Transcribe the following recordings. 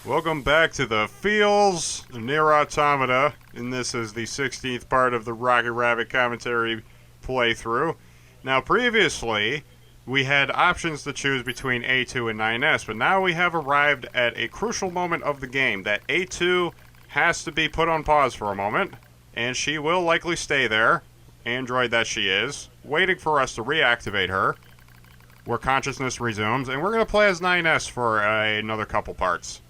Welcome back to the Feels NieR Automata, and this is the 16th part of the Rocket Rabbit commentary playthrough. Now, previously, we had options to choose between A2 and 9S, but now we have arrived at a crucial moment of the game that A2 has to be put on pause for a moment, and she will likely stay there, android that she is, waiting for us to reactivate her, where consciousness resumes, and we're going to play as 9S for another couple parts.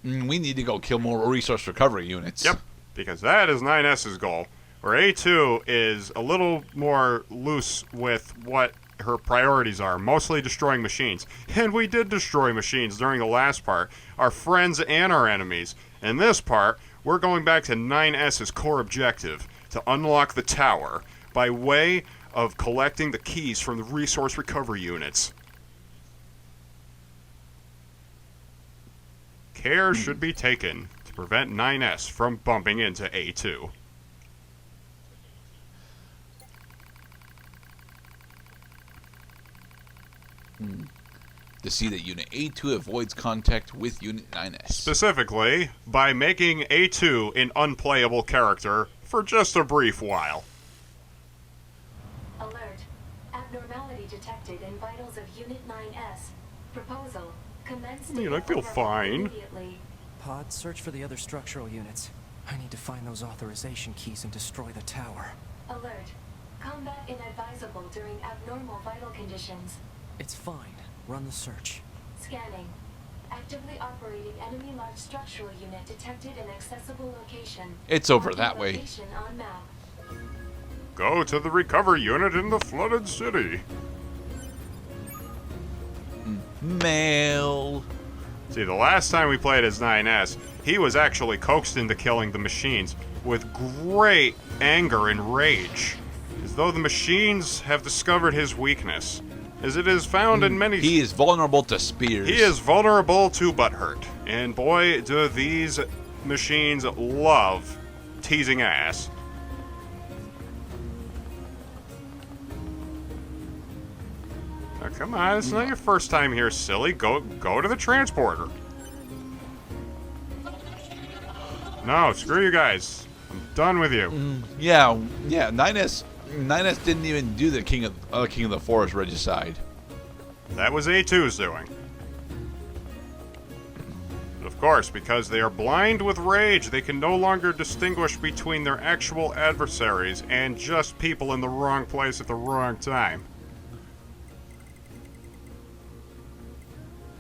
We need to go kill more resource recovery units. Yep, because that is 9S's goal. Where A2 is a little more loose with what her priorities are, mostly destroying machines. And we did destroy machines during the last part, our friends and our enemies. In this part, we're going back to 9S's core objective, to unlock the tower, by way of collecting the keys from the resource recovery units. Care should be taken to prevent 9S from bumping into A2. To see that Unit A2 avoids contact with Unit 9S. Specifically, by making A2 an unplayable character for just a brief while. Alert. Abnormality detected in vitals of Unit 9S. Proposal. Commence data I feel overhaul fine. immediately. Pod, search for the other structural units. I need to find those authorization keys and destroy the tower. Alert. Combat inadvisable during abnormal vital conditions. It's fine. Run the search. Scanning. Actively operating enemy large structural unit detected in accessible location. It's over Marking that way. location on map. Go to the recovery unit in the flooded city. Mail. See, the last time we played as 9S, he was actually coaxed into killing the machines with great anger and rage, as though the machines have discovered his weakness, as it is found in many... He is vulnerable to spears. He is vulnerable to butthurt, and boy, do these machines love teasing ass. Oh, come on, it's not your first time here, silly. Go to the transporter. No, screw you guys. I'm done with you. Yeah. 9S didn't even do the King of the Forest regicide. That was A2's doing. Of course, because they are blind with rage, they can no longer distinguish between their actual adversaries and just people in the wrong place at the wrong time.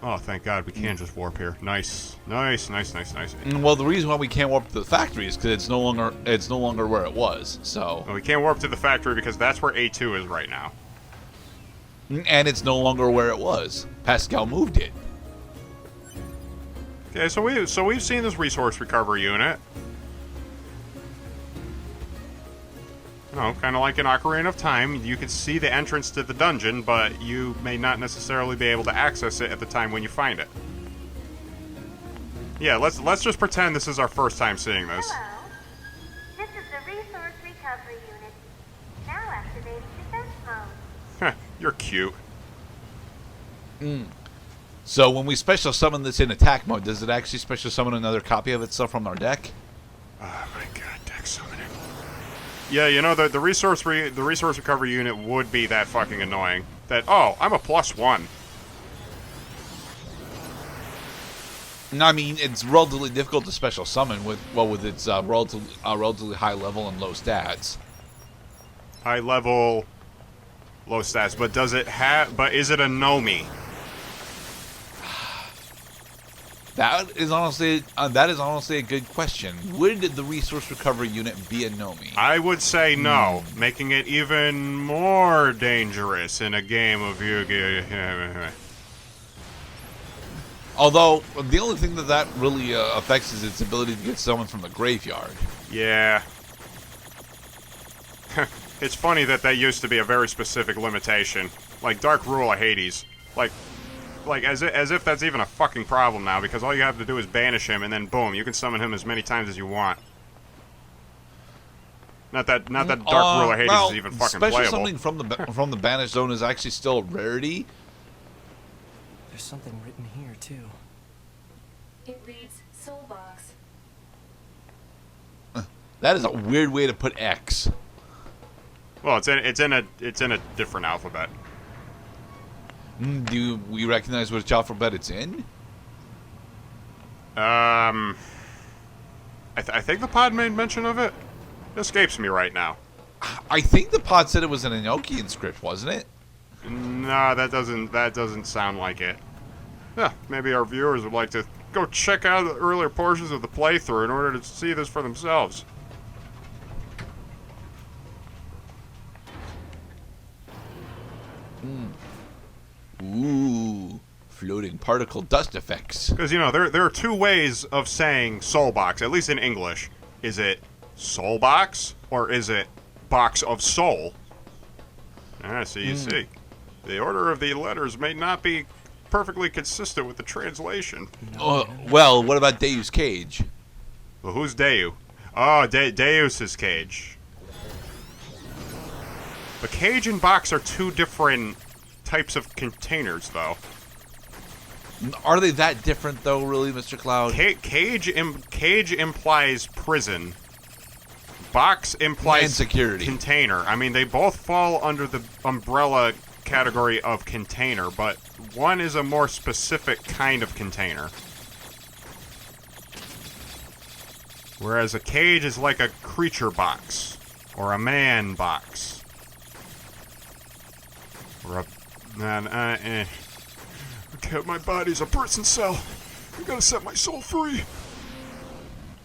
Oh, thank God, we can just warp here. Nice. Well, the reason why we can't warp to the factory is because it's no longer where it was. So. Well, we can't warp to the factory because that's where A2 is right now. And it's no longer where it was. Pascal moved it. Okay, so we've seen this resource recovery unit. Oh, kind of like an Ocarina of Time. You can see the entrance to the dungeon, but you may not necessarily be able to access it at the time when you find it. Yeah, let's just pretend this is our first time seeing this. Hello. This is the Resource Recovery Unit. Now activating defense mode. Heh, you're cute. So when we special summon this in attack mode, does it actually special summon another copy of itself from our deck? Oh my God, deck summoning. Yeah, you know, the resource recovery unit would be that fucking annoying. That, oh, I'm a +1. I mean, it's relatively difficult to special summon with its relatively high level and low stats. High level, low stats, but does it have? But is it a Nomi? That is honestly a good question. Would the resource recovery unit be a Nomi? I would say no, making it even more dangerous in a game of Yu-Gi-Oh. Although the only thing that really affects is its ability to get summoned from the graveyard. Yeah. It's funny that used to be a very specific limitation, like Dark Rule of Hades, like as if that's even a fucking problem now, because all you have to do is banish him, and then boom, you can summon him as many times as you want. Not that Dark Rule of Hades is even fucking special playable. summoning from the banished zone is actually still a rarity. There's something written here, too. It reads Soulbox. That is a weird way to put X. Well, it's in a different alphabet. Do we recognize which alphabet it's in? I think the pod made mention of it. It escapes me right now. I think the pod said it was an Enochian script, wasn't it? No, that doesn't sound like it. Yeah, maybe our viewers would like to go check out the earlier portions of the playthrough in order to see this for themselves. Ooh, floating particle dust effects. Because, you know, there are two ways of saying soul box, at least in English. Is it soul box, or is it box of soul? Ah, so you see. The order of the letters may not be perfectly consistent with the translation. Well, what about Deus Cage? Well, who's Deu? Oh, Deus is Cage. But cage and box are two different types of containers, though. Are they that different, though, really, Mr. Cloud? Cage implies prison. Box implies And security. Container. I mean, they both fall under the umbrella category of container, but one is a more specific kind of container. Whereas a cage is like a creature box, or a man box. Or a... Okay, my body's a prison cell. I gotta set my soul free.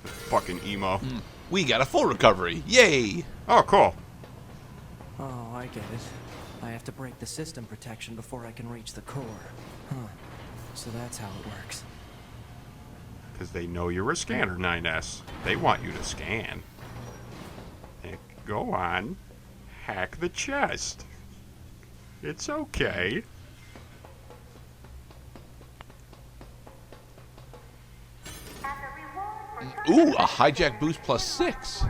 Fucking emo. We got a full recovery. Yay! Oh, cool. Oh, I get it. I have to break the system protection before I can reach the core. Huh. So that's how it works. Because they know you're a scanner, 9S. They want you to scan. Go on. Hack the chest. It's okay. As a reward for Ooh, a hijack boost plus 6. via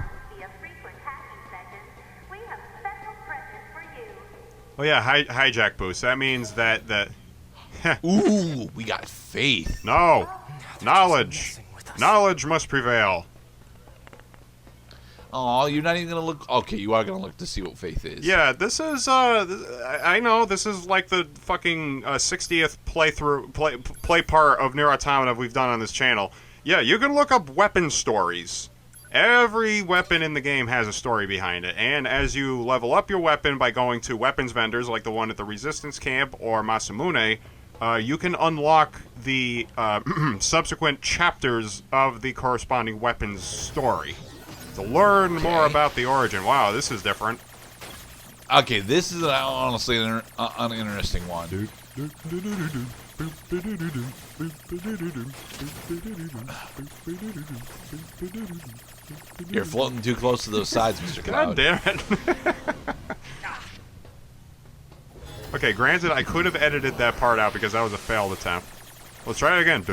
frequent hacking sessions, we have a special present for you. Oh yeah, hijack boost. That means that Ooh, we got faith. no, They're knowledge, just messing with us. knowledge must prevail. Oh, you're not even gonna look. Okay, you are gonna look to see what faith is. Yeah, this is I know this is like the fucking 60th play part of NieR Automata we've done on this channel. Yeah, you can look up weapon stories. Every weapon in the game has a story behind it, and as you level up your weapon by going to weapons vendors like the one at the Resistance Camp or Masamune, you can unlock the subsequent chapters of the corresponding weapon's story to learn more about the origin. Wow, this is different. Okay, this is honestly an interesting one. You're floating too close to those sides, Mr. God Cloud. damn it. Okay, granted, I could have edited that part out because that was a failed attempt. Let's try it again.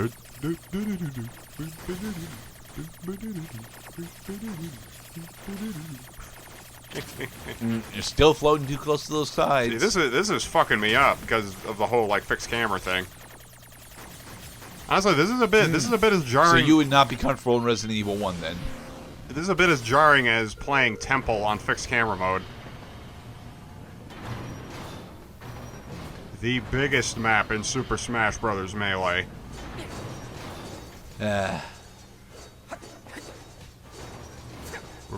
You're still floating too close to those sides. See, this is fucking me up because of the whole like fixed camera thing. Honestly, this is a bit as So jarring. you would not be comfortable in Resident Evil 1 then? This is a bit as jarring as playing Temple on fixed camera mode. The biggest map in Super Smash Bros. Melee. Where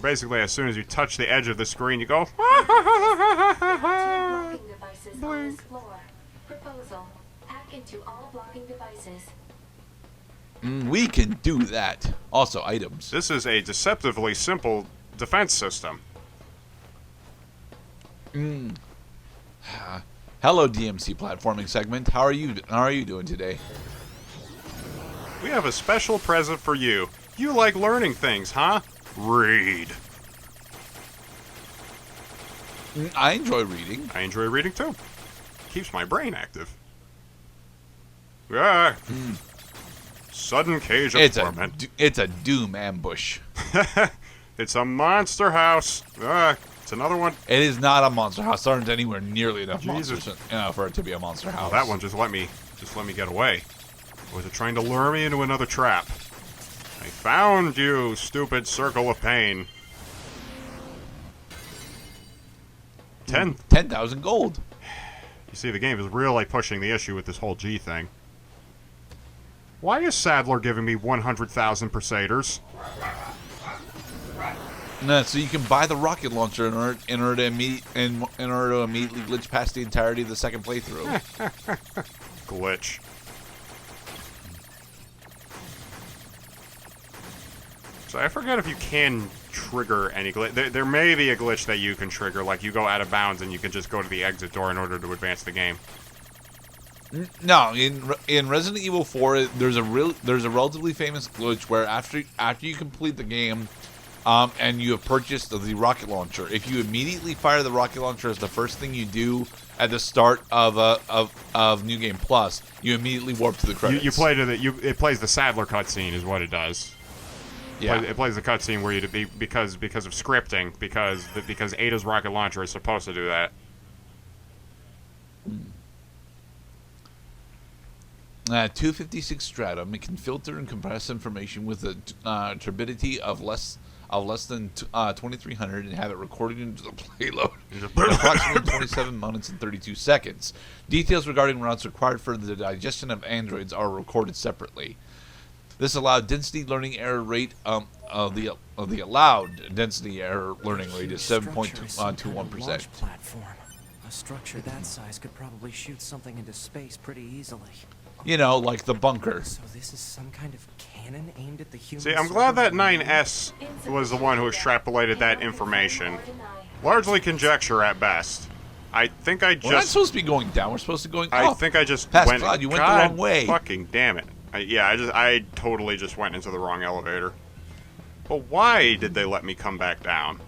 basically, as soon as you touch the edge of the screen, you go. Blocking devices on Blink. this floor. Proposal. Hack into all blocking devices. We can do that. Also, items. This is a deceptively simple defense system. Hello, DMC platforming segment. How are you doing today? We have a special present for you. You like learning things, huh? Read. I enjoy reading. I enjoy reading too. Keeps my brain active. Ah. Sudden cage of torment. It's a doom ambush. It's a monster house. Ah, it's another one. It is not a monster house. There aren't anywhere nearly enough Jesus. monsters for it to be a monster house. That one just let me get away. Or was it trying to lure me into another trap? I found you, stupid circle of pain. 10,000 gold. You see, the game is really pushing the issue with this whole G thing. Why is Sadler giving me 100,000 Crusaders? No, so you can buy the rocket launcher in order to immediately glitch past the entirety of the second playthrough. Glitch. So I forget if you can trigger any glitch. There may be a glitch that you can trigger, like you go out of bounds and you can just go to the exit door in order to advance the game. No, in Resident Evil 4, there's a relatively famous glitch where after you complete the game, and you have purchased the rocket launcher, if you immediately fire the rocket launcher as the first thing you do at the start of New Game Plus, you immediately warp to the credits. You play to it plays the Sadler cutscene, is what it does. Yeah. It plays the cutscene where you because of scripting, because Ada's rocket launcher is supposed to do that. 256 stratum. It can filter and compress information with a turbidity of less than 2,300 and have it recorded into the payload in approximately 27 minutes and 32 seconds. Details regarding routes required for the digestion of androids are recorded separately. This allowed density learning error rate of the allowed density error learning rate is 7.21%. Platform. A structure that size could probably shoot something into space pretty easily. You know, like the bunker. So this is some kind of cannon aimed at the human. See, I'm glad that 9S was the one who extrapolated that information. Largely conjecture at best. I think I just... We're not supposed to be going down. We're supposed to be going up. I think I just Past went... Cloud, you went God the wrong way. Fucking damn it. I totally just went into the wrong elevator. But why did they let me come back down?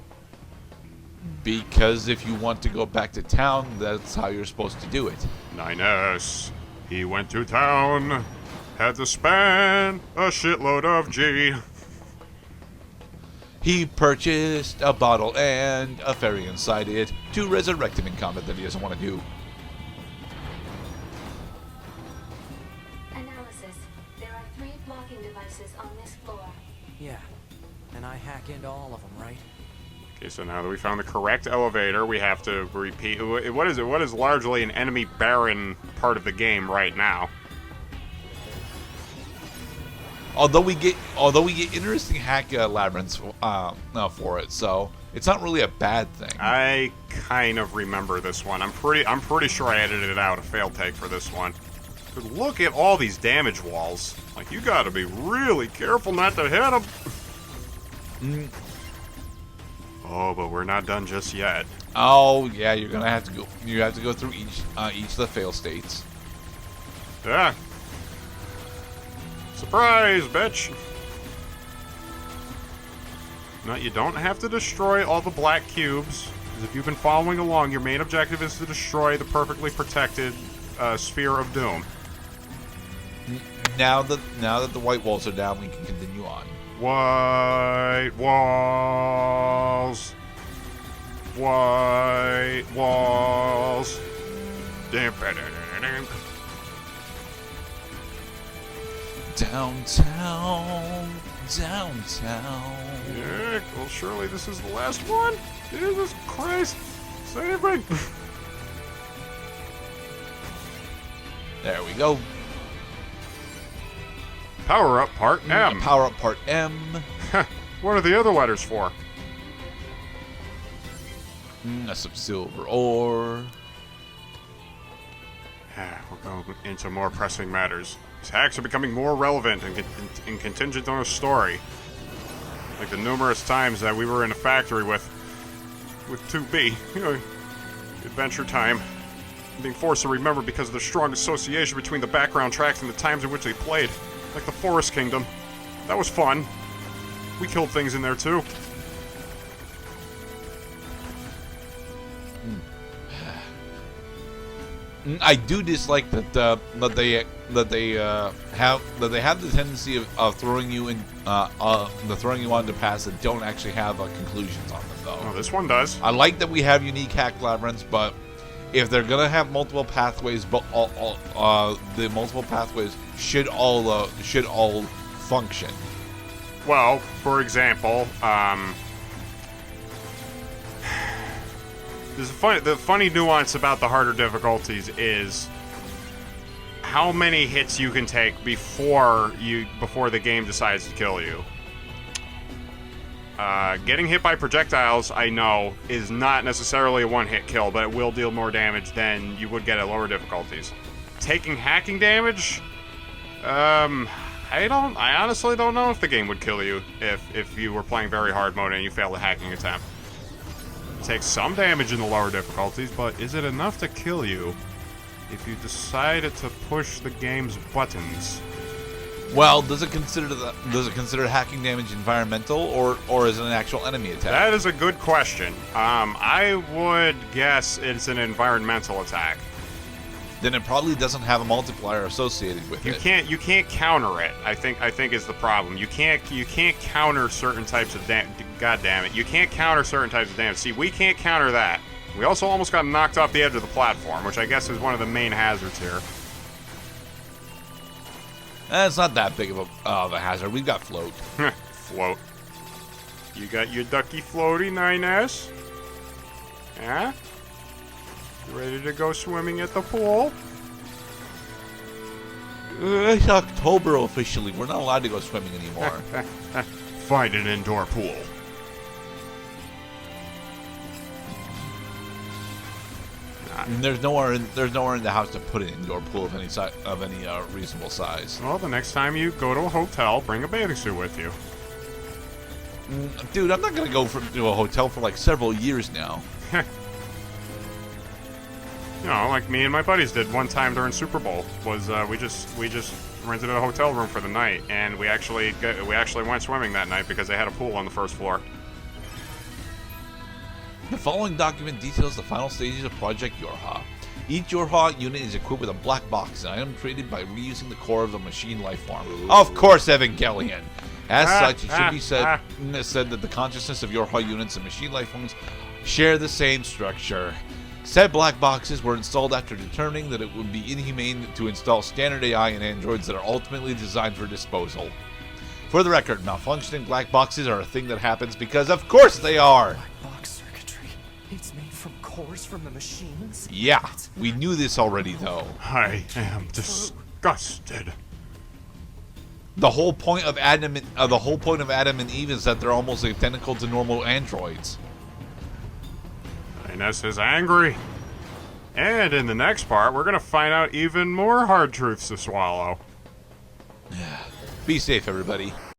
Because if you want to go back to town, that's how you're supposed to do it. 9S. He went to town. Had to spend a shitload of G. He purchased a bottle and a fairy inside it to resurrect him in combat that he doesn't want to do. Analysis. There are 3 blocking devices on this floor. Yeah, and I hack into all of them, right? Okay, so now that we found the correct elevator, we have to repeat... What is it? What is largely an enemy barren part of the game right now? Although we get interesting hack labyrinths for it, so it's not really a bad thing. I kind of remember this one. I'm pretty sure I edited it out, a failed take for this one. But look at all these damage walls. Like, you gotta be really careful not to hit them. Oh, but we're not done just yet. Oh yeah, you're gonna have to go. You have to go through each of the fail states. Yeah. Surprise, bitch! No, you don't have to destroy all the black cubes. Because if you've been following along, your main objective is to destroy the perfectly protected sphere of doom. Now that the white walls are down, we can continue on. White walls. White walls. Downtown. Yeah, well, surely this is the last one. Jesus Christ. Save me. There we go. Power up part M. Power up part M. What are the other letters for? Some silver ore. We're going into more pressing matters. These hacks are becoming more relevant and contingent on a story. Like the numerous times that we were in a factory with 2B. Adventure Time. Being forced to remember because of the strong association between the background tracks and the times in which they played. Like the Forest Kingdom. That was fun. We killed things in there too. I do dislike that they have the tendency of throwing you in throwing you onto paths that don't actually have conclusions on them though. Oh, this one does. I like that we have unique hack labyrinths, but if they're gonna have multiple pathways, but the multiple pathways should all function. Well, for example, the funny nuance about the harder difficulties is how many hits you can take before the game decides to kill you. Getting hit by projectiles, I know, is not necessarily a one-hit kill, but it will deal more damage than you would get at lower difficulties. Taking hacking damage, I honestly don't know if the game would kill you if you were playing very hard mode and you failed a hacking attempt. It takes some damage in the lower difficulties, but is it enough to kill you if you decided to push the game's buttons? Well, does it consider hacking damage environmental, or is it an actual enemy attack? That is a good question. I would guess it's an environmental attack. Then it probably doesn't have a multiplier associated with it. You can't counter it. I think is the problem. You can't counter certain types of God damn it! You can't counter certain types of damage. See, we can't counter that. We also almost got knocked off the edge of the platform, which I guess is one of the main hazards here. It's not that big of a hazard. We've got float. Float. You got your ducky floaty, 9S? Huh? You ready to go swimming at the pool? It's October officially. We're not allowed to go swimming anymore. Find an indoor pool. And there's nowhere in the house to put an indoor pool of any reasonable size. Well, the next time you go to a hotel, bring a bathing suit with you. Dude, I'm not gonna go to a hotel for like several years now. You know, like me and my buddies did one time during Super Bowl. Was we just rented a hotel room for the night, and we actually went swimming that night because they had a pool on the first floor. The following document details the final stages of Project YorHa. Each YorHa unit is equipped with a black box, an item created by reusing the core of the machine life form. Of course, Evangelion! As such, it should be said that the consciousness of YorHa units and machine life forms share the same structure. Said black boxes were installed after determining that it would be inhumane to install standard AI and androids that are ultimately designed for disposal. For the record, malfunctioning black boxes are a thing that happens because of course they are! Black box circuitry. It's made from cores from the machines? Yeah, we knew this already though. I am disgusted. The whole point of Adam and Eve is that they're almost identical to normal androids. Ines is angry. And in the next part, we're going to find out even more hard truths to swallow. Be safe, everybody.